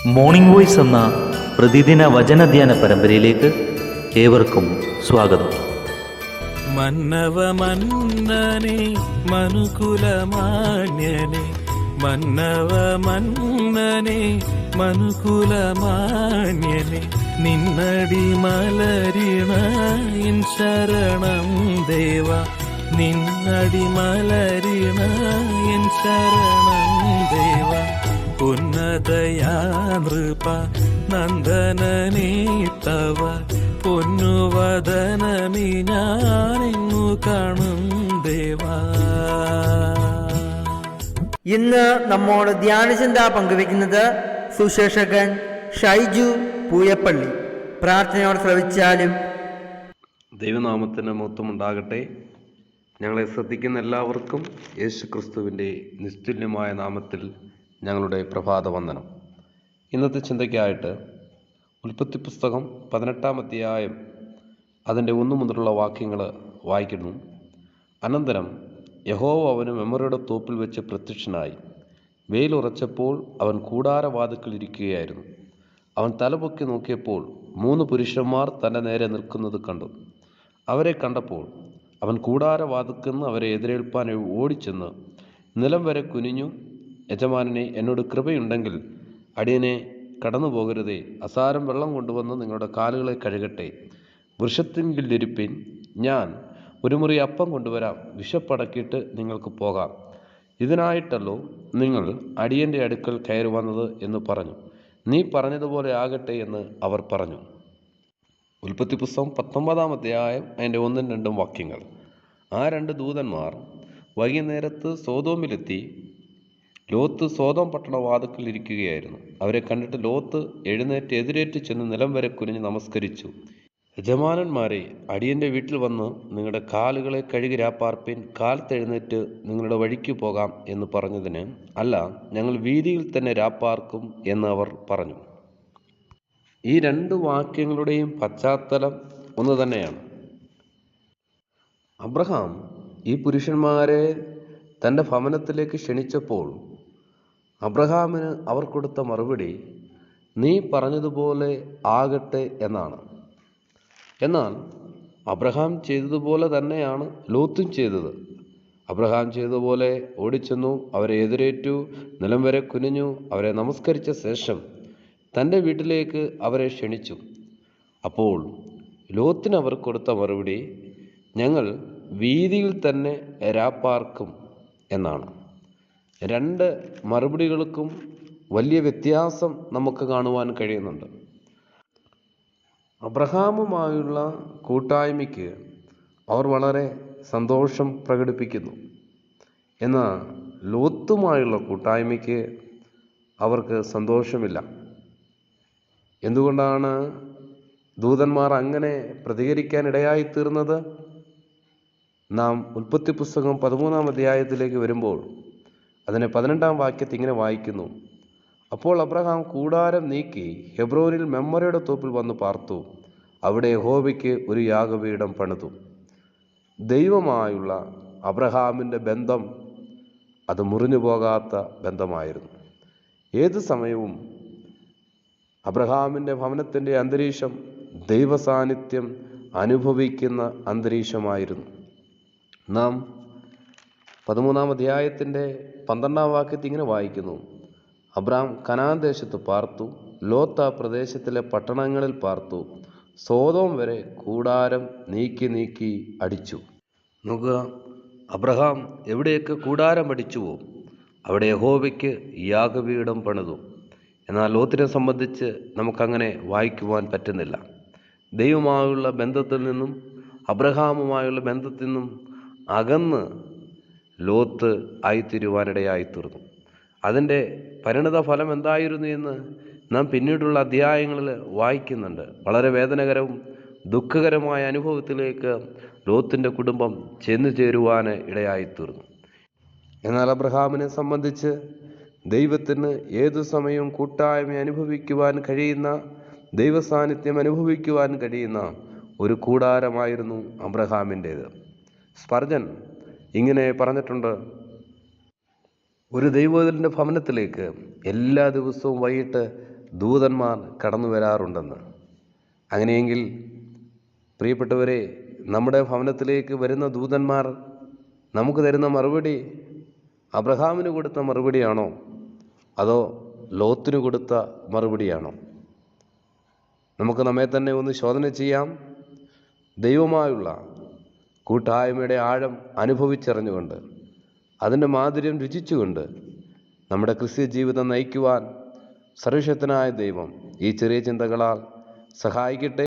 Morning voice എന്ന പ്രതിദിന വചനധ്യാന പരമ്പരയിലേക്ക് ഏവർക്കും സ്വാഗതം. മന്നവ മന്നനെ മനുകുലമാന്യനെ, മന്നവ മന്നനെ മനുകുലമാന്യനെ, നിന്നടി മലരിണ എൻ ശരണം ദേവ, നിന്നടി മലരിണ എൻ ശരണം ദേവ. ഉന്നതയാ നൃപ നന്ദനനേ തവ പൊന്നുവദനമി ഞാനെങ്ങു കാണും ദേവാ. ഇന്ന് നമ്മോട് ധ്യാനചിന്ത പങ്കുവെക്കുന്നത് സുശേഷകൻ ഷൈജു പൂയപ്പള്ളി. പ്രാർത്ഥനയോട് ശ്രവിച്ചാലും. ദൈവനാമത്തിന് മഹത്വമുണ്ടാകട്ടെ. ഞങ്ങളെ ശ്രദ്ധിക്കുന്ന എല്ലാവർക്കും യേശു ക്രിസ്തുവിൻ്റെ നിസ്തുല്യമായ നാമത്തിൽ ഞങ്ങളുടെ പ്രഭാത വന്ദനം. ഇന്നത്തെ ചിന്തയ്ക്കായിട്ട് ഉൽപ്പത്തി പുസ്തകം 18-ാം അധ്യായം അതിൻ്റെ 1 മുതലുള്ള വാക്യങ്ങൾ വായിക്കുന്നു. അനന്തരം യഹോവ അവന് മെമ്മറിയുടെ തോപ്പിൽ വെച്ച് പ്രത്യക്ഷനായി. വെയിലുറച്ചപ്പോൾ അവൻ കൂടാരവാതിൽക്കൽ ഇരിക്കുകയായിരുന്നു. അവൻ തലപൊക്കി നോക്കിയപ്പോൾ 3 പുരുഷന്മാർ തൻ്റെ നേരെ നിൽക്കുന്നത് കണ്ടു. അവരെ കണ്ടപ്പോൾ അവൻ കൂടാരവാതിൽക്കൽ നിന്ന് അവരെ എതിരേൽപ്പാൻ ഓടിച്ചെന്ന് നിലം വരെ കുനിഞ്ഞു, യജമാനനെ, എന്നോട് കൃപയുണ്ടെങ്കിൽ അടിയനെ കടന്നു പോകരുതേ. അസാരം വെള്ളം കൊണ്ടുവന്ന് നിങ്ങളുടെ കാലുകളെ കഴുകട്ടെ. വൃക്ഷത്തിൻകിലിരിപ്പിൻ, ഞാൻ ഒരു മുറി അപ്പം കൊണ്ടുവരാം. വിശപ്പടക്കിയിട്ട് നിങ്ങൾക്ക് പോകാം. ഇതിനായിട്ടല്ലോ നിങ്ങൾ അടിയൻ്റെ അടുക്കൽ കയറി വന്നത് എന്ന് പറഞ്ഞു. നീ പറഞ്ഞതുപോലെ ആകട്ടെ എന്ന് അവർ പറഞ്ഞു. ഉൽപ്പത്തി പുസ്തകം 19-ാം അധ്യായം അതിൻ്റെ 1-2 വാക്യങ്ങൾ. ആ 2 ദൂതന്മാർ വൈകുന്നേരത്ത് സോതോമിലെത്തി. ലോത്ത് സോതോം പട്ടണ വാതിൽക്കൽ ഇരിക്കുകയായിരുന്നു. അവരെ കണ്ടിട്ട് ലോത്ത് എഴുന്നേറ്റ് എതിരേറ്റ് ചെന്ന് നിലം വരെ കുനിഞ്ഞ് നമസ്കരിച്ചു. യജമാനന്മാരെ, അടിയൻ്റെ വീട്ടിൽ വന്ന് നിങ്ങളുടെ കാലുകളെ കഴുകി രാപ്പാർപ്പിൻ. കാലത്തെഴുന്നേറ്റ് നിങ്ങളുടെ വഴിക്ക് പോകാം എന്ന് പറഞ്ഞതിന്, അല്ല, ഞങ്ങൾ വീതിയിൽ തന്നെ രാപ്പാർക്കും എന്ന് അവർ പറഞ്ഞു. ഈ 2 വാക്യങ്ങളുടെയും പശ്ചാത്തലം ഒന്ന് തന്നെയാണ്. അബ്രഹാം ഈ പുരുഷന്മാരെ തൻ്റെ ഭവനത്തിലേക്ക് ക്ഷണിച്ചപ്പോൾ അബ്രഹാമിന് അവർ കൊടുത്ത മറുപടി നീ പറഞ്ഞതുപോലെ ആകട്ടെ എന്നാണ്. എന്നാൽ അബ്രഹാം ചെയ്തതുപോലെ തന്നെയാണ് ലോത്തും ചെയ്തത്. അബ്രഹാം ചെയ്തതുപോലെ ഓടിച്ചെന്നു, അവരെ എതിരേറ്റു, നിലം വരെ കുനിഞ്ഞു, അവരെ നമസ്കരിച്ച ശേഷം തൻ്റെ വീട്ടിലേക്ക് അവരെ ക്ഷണിച്ചു. അപ്പോൾ ലോത്തിന് അവർ കൊടുത്ത മറുപടി ഞങ്ങൾ വീതിയിൽ തന്നെ രാപ്പാർക്കും എന്നാണ്. 2 മറുപടികൾക്കും വലിയ വ്യത്യാസം നമുക്ക് കാണുവാൻ കഴിയുന്നുണ്ട്. അബ്രഹാമുമായുള്ള കൂട്ടായ്മയ്ക്ക് അവർ വളരെ സന്തോഷം പ്രകടിപ്പിക്കുന്നു. എന്നാൽ ലോത്തുമായുള്ള കൂട്ടായ്മയ്ക്ക് അവർക്ക് സന്തോഷമില്ല. എന്തുകൊണ്ടാണ് ദൂതന്മാർ അങ്ങനെ പ്രതികരിക്കാൻ തീർന്നത്? നാം ഉൽപ്പത്തി പുസ്തകം 13-ാം അധ്യായത്തിലേക്ക് വരുമ്പോൾ അതിനെ 12-ാം വാക്യത്തിൽ ഇങ്ങനെ വായിക്കുന്നു. അപ്പോൾ അബ്രഹാം കൂടാരം നീക്കി ഹെബ്രോനിൽ മെമ്മറിയുടെ തോപ്പിൽ വന്ന് പാർത്തു. അവിടെ യഹോവയ്ക്ക് ഒരു യാഗപീഠം പണിതു. ദൈവമായുള്ള അബ്രഹാമിൻ്റെ ബന്ധം അത് മുറിഞ്ഞു പോകാത്ത ബന്ധമായിരുന്നു. ഏതു സമയവും അബ്രഹാമിൻ്റെ ഭവനത്തിൻ്റെ അന്തരീക്ഷം ദൈവസാന്നിധ്യം അനുഭവിക്കുന്ന അന്തരീക്ഷമായിരുന്നു. നാം 13-ാം അധ്യായത്തിൻ്റെ 12-ാം വാക്യത്തിൽ ഇങ്ങനെ വായിക്കുന്നു. അബ്രാം കനാൻ ദേശത്ത് പാർത്തു. ലോത്ത് ആ പ്രദേശത്തിലെ പട്ടണങ്ങളിൽ പാർത്തു. സോതോം വരെ കൂടാരം നീക്കി നീക്കി അടിച്ചു. നോക്കുക, അബ്രഹാം എവിടെയൊക്കെ കൂടാരം അടിച്ചുവോ അവിടെ യഹോവയ്ക്ക് യാഗപീഠം പണിതു. എന്നാൽ ലോത്തിനെ സംബന്ധിച്ച് നമുക്കങ്ങനെ വായിക്കുവാൻ പറ്റുന്നില്ല. ദൈവമായുള്ള ബന്ധത്തിൽ നിന്നും അബ്രഹാമുമായുള്ള ബന്ധത്തിൽ നിന്നും അകന്ന് ലോത്ത് ആയിത്തീരുവാനിടയായിത്തീർന്നു. അതിൻ്റെ പരിണത ഫലം എന്തായിരുന്നു എന്ന് നാം പിന്നീടുള്ള അധ്യായങ്ങളിൽ വായിക്കുന്നുണ്ട്. വളരെ വേദനകരവും ദുഃഖകരമായ അനുഭവത്തിലേക്ക് ലോത്തിൻ്റെ കുടുംബം ചെന്നു ചേരുവാൻ ഇടയായിത്തീർന്നു. എന്നാൽ അബ്രഹാമിനെ സംബന്ധിച്ച് ദൈവത്തിന് ഏതു സമയവും കൂട്ടായ്മ അനുഭവിക്കുവാൻ കഴിയുന്ന, ദൈവസാന്നിധ്യം അനുഭവിക്കുവാൻ കഴിയുന്ന ഒരു കൂടാരമായിരുന്നു അബ്രഹാമിൻ്റേത്. സ്പർജൻ ഇങ്ങനെ പറഞ്ഞിട്ടുണ്ട്, ഒരു ദൈവത്തിൻ്റെ ഭവനത്തിലേക്ക് എല്ലാ ദിവസവും വൈകിട്ട് ദൂതന്മാർ കടന്നു വരാറുണ്ടെന്ന്. അങ്ങനെയെങ്കിൽ പ്രിയപ്പെട്ടവരെ, നമ്മുടെ ഭവനത്തിലേക്ക് വരുന്ന ദൂതന്മാർ നമുക്ക് തരുന്ന മറുപടി അബ്രഹാമിന് കൊടുത്ത മറുപടിയാണോ അതോ ലോത്തിന് കൊടുത്ത മറുപടിയാണോ? നമുക്ക് നമ്മെ തന്നെ ഒന്ന് ശോധന ചെയ്യാം. ദൈവമായുള്ള കൂട്ടായ്മയുടെ ആഴം അനുഭവിച്ചറിഞ്ഞുകൊണ്ട് അതിൻ്റെ മാധുര്യം രുചിച്ചുകൊണ്ട് നമ്മുടെ ക്രിസ്ത്യ ജീവിതം നയിക്കുവാൻ സർവശക്തനായ ദൈവം ഈ ചെറിയ ചിന്തകളാൽ സഹായിക്കട്ടെ.